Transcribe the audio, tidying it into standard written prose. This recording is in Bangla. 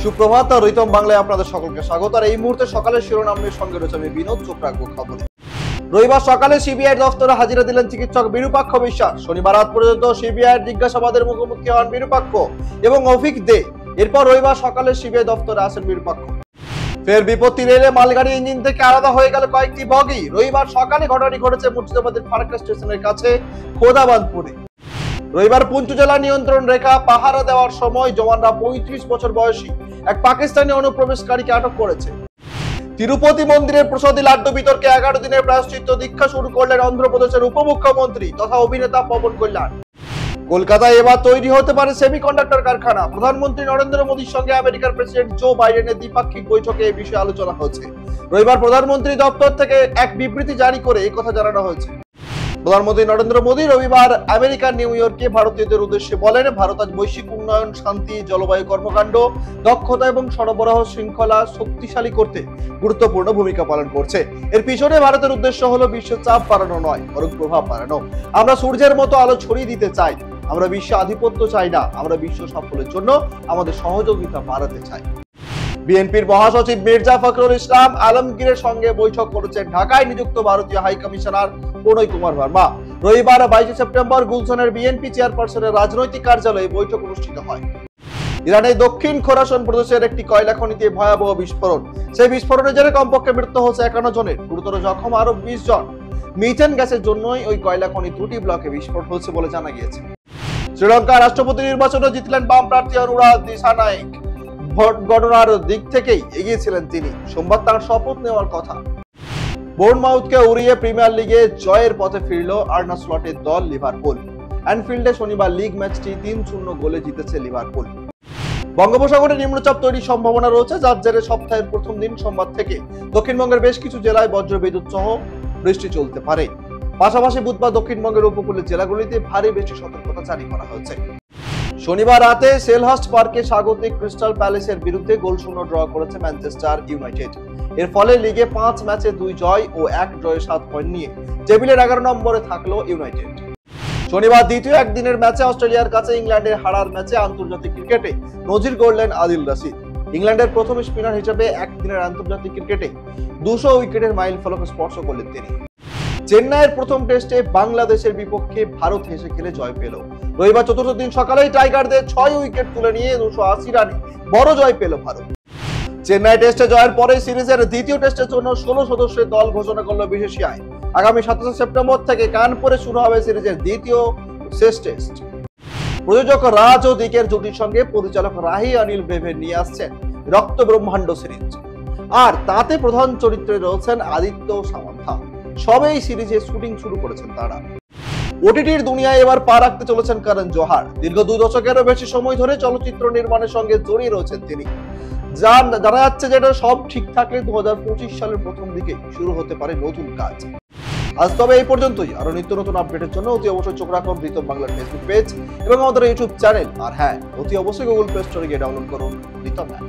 সুপ্রভাত, রিতম বাংলায় আপনাদের সকলকে স্বাগত। আর এই মুহূর্তে সকালের শিরোনাম নিয়ে সঙ্গে রয়েছে আমি বিনোদ। চোখ রাখবো খবরে। রবিবার সকালে সিবিআই দফতরে হাজিরা দিলেন চিকিৎসক বিরূপাক্ষ বিশ্বাস। শনিবার রাত পর্যন্ত সিবিআইয়ের জিজ্ঞাসাবাদের মুখোমুখি হন বিরূপাক্ষ এবং অভিক দে। এরপর রবিবার সকালে সিবিআই দফতরে আসেন বিরূপাক্ষ। ফের বিপত্তি রেলে মালগাড়ি ইঞ্জিন থেকে আলাদা হয়ে গেল কয়েকটি বগি। রবিবার সকালে ঘটনাটি ঘটেছে মুর্শিদাবাদের ফারাক্কা স্টেশনের কাছে খোদাবাদপুরে। রবিবার পুঞ্চ জেলা নিয়ন্ত্রণ রেখা পাহারা দেওয়ার সময় জওয়ানরা 35 বছর বয়সী এক পাকিস্তানি অনুপ্রবেশকারীকে আটক করেছে। তিরুপতি মন্দিরের প্রসাদী লাড্ডু বিতর্কে 11 দিনের প্রায়শ্চিত্ত দীক্ষা শুরু করলেন অন্ধ্রপ্রদেশের উপমুখ্যমন্ত্রী তথা অভিনেতা পবন কল্যাণ। কলকাতায় এবার তৈরি হতে পারে সেমিকন্ডাক্টর কারখানা। প্রধানমন্ত্রী নরেন্দ্র মোদীর সঙ্গে আমেরিকার প্রেসিডেন্ট জো বাইডেনের দ্বিপাক্ষিক বৈঠকে এই বিষয়ে আলোচনা হয়েছে। রবিবার প্রধানমন্ত্রী দপ্তর থেকে এক বিবৃতি জারি করে এই কথা জানানো হয়েছে। প্রধানমন্ত্রী নরেন্দ্র মোদী রবিবার আমেরিকার নিউ ইয়র্কে ভারতীয়দের উদ্দেশ্যে বলেন, ভারত আজ বৈশ্বিক উন্নয়ন, শান্তি, জলবায়ু কর্মকাণ্ড, দক্ষতা এবং সরবরাহ শৃঙ্খলা শক্তিশালী করতে গুরুত্বপূর্ণ ভূমিকা পালন করছে। এর পিছনে ভারতের উদ্দেশ্য হলো বিশ্ব চাপ বাড়ানো নয়, বরং প্রভাব বাড়ানো। আমরা সূর্যের মতো আলো ছড়িয়ে দিতে চাই। আমরা বিশ্ব আধিপত্য চাই না, আমরা বিশ্ব সাফল্যের জন্য আমাদের সহযোগিতা বাড়াতে চাই। বিএনপির মহাসচিব মির্জা ফখরুল ইসলাম আলমগীরের সঙ্গে বৈঠক করেছেন ঢাকায় নিযুক্ত ভারতীয় হাই কমিশনার প্রণয় কুমার ভার্মা। রবিবার 22 সেপ্টেম্বর গুলশানের বিএনপি চেয়ারপারসনের রাজনৈতিক কার্যালয়ে বৈঠক অনুষ্ঠিত হয়। ইরানের দক্ষিণ খোরাসান প্রদেশের একটি কয়লা খনিতে ভয়াবহ বিস্ফোরণ। সেই বিস্ফোরণে জেরে কমপক্ষে মৃত্যু হয়েছে 51 জনের, গুরুতর জখম আরো 20 জন। মিথেন গ্যাসের জন্যই ওই কয়লা খনি 2টি ব্লকে বিস্ফোরণ হয়েছে বলে জানা গিয়েছে। শ্রীলঙ্কার রাষ্ট্রপতি নির্বাচনে জিতলেন বাম প্রার্থী অনুরাগ দিসানায়েক। ভোট গণনার দিক থেকেই এগিয়েছিলেন তিনি। সোমবার তার শপথ নেওয়ার কথা। বোর্নমাউথকে উড়িয়ে প্রিমিয়ার লিগে জয়ের পথে ফিরল আর্নে স্লটের দল লিভারপুল। অ্যানফিল্ডে শনিবার লিগ ম্যাচটি 3-0 গোলে জিতেছে লিভারপুল। বঙ্গোপসাগরে নিম্নচাপ তৈরির সম্ভাবনা রয়েছে, যার জেরে সপ্তাহের প্রথম দিন সোমবার থেকে দক্ষিণবঙ্গের বেশ কিছু জেলায় বজ্রবিদ্যুৎ সহ বৃষ্টি চলতে পারে। পাশাপাশি বুধবার দক্ষিণবঙ্গের উপকূলের জেলাগুলিতে ভারী বৃষ্টির সতর্কতা জারি করা হয়েছে। শনিবার রাতে সেলহার্স্ট পার্কে স্বাগতিক ক্রিস্টাল প্যালেসের বিরুদ্ধে গোলশূন্য ড্র করেছে ম্যানচেস্টার ইউনাইটেড। এর ফলে লিগে 5 ম্যাচে 2 জয় ও 1 ড্রয়ে 7 পয়েন্ট নিয়ে টেবিলের 11 নম্বরে থাকলো ইউনাইটেড। শনিবার দ্বিতীয় একদিনের ম্যাচে অস্ট্রেলিয়ার কাছে ইংল্যান্ডের হারার ম্যাচে আন্তর্জাতিক ক্রিকেটে নজির গড়লেন আদিল রশিদ। ইংল্যান্ডের প্রথম স্পিনার হিসেবে একদিনের আন্তর্জাতিক ক্রিকেটে 200 উইকেটের মাইলফলক স্পর্শ করলেন তিনি। চেন্নাইয়ের প্রথম টেস্টে বাংলাদেশের বিপক্ষে ভারত হেসে খেলে জয় পেল। রবিবার চতুর্থ দিন সকালেই টাইগারদের 6 উইকেট তুলে নিয়ে 280 রানে বড় জয় পেল ভারত। চেন্নাই টেস্টে জয়ের পরে সিরিজের দ্বিতীয় টেস্টের জন্য 16 সদস্যের দল ঘোষণা করল বিসিসিআই। আগামী 27 সেপ্টেম্বর থেকে কানপুরে শুরু হবে সিরিজের দ্বিতীয় শেষ টেস্ট। প্রযোজক রাজ ও দিকের জুটির সঙ্গে পরিচালক রাহি অনিল ব্রেভের নিয়ে আসছেন রক্ত ব্রহ্মাণ্ড সিরিজ। আর তাতে প্রধান চরিত্রে রয়েছেন আদিত্য সামন্থা। সবেই সিরিজে শুটিং শুরু করেছেন তারা। ওটিটির দুনিয়ায় এবার পা রাখতে চলেছেন করণ জোহর। দীর্ঘ 2 দশকেরও বেশি সময় ধরে চলচ্চিত্র নির্মাণের সঙ্গে জড়িয়ে রয়েছেন তিনি। জানা যাচ্ছে যে এটা সব ঠিক থাকলে 2025 সালের প্রথম দিকে শুরু হতে পারে নতুন কাজ। আজ তবে এই পর্যন্তই। আরো নিত্য নতুন আপডেটের জন্য অতি অবশ্যই চোখ রাখুন রিতম বাংলার ফেসবুক পেজ এবং আমাদের ইউটিউব চ্যানেল। আর হ্যাঁ, অতি অবশ্যই গুগল প্লে স্টোরে গিয়ে ডাউনলোড করুন রিতম অ্যাপ।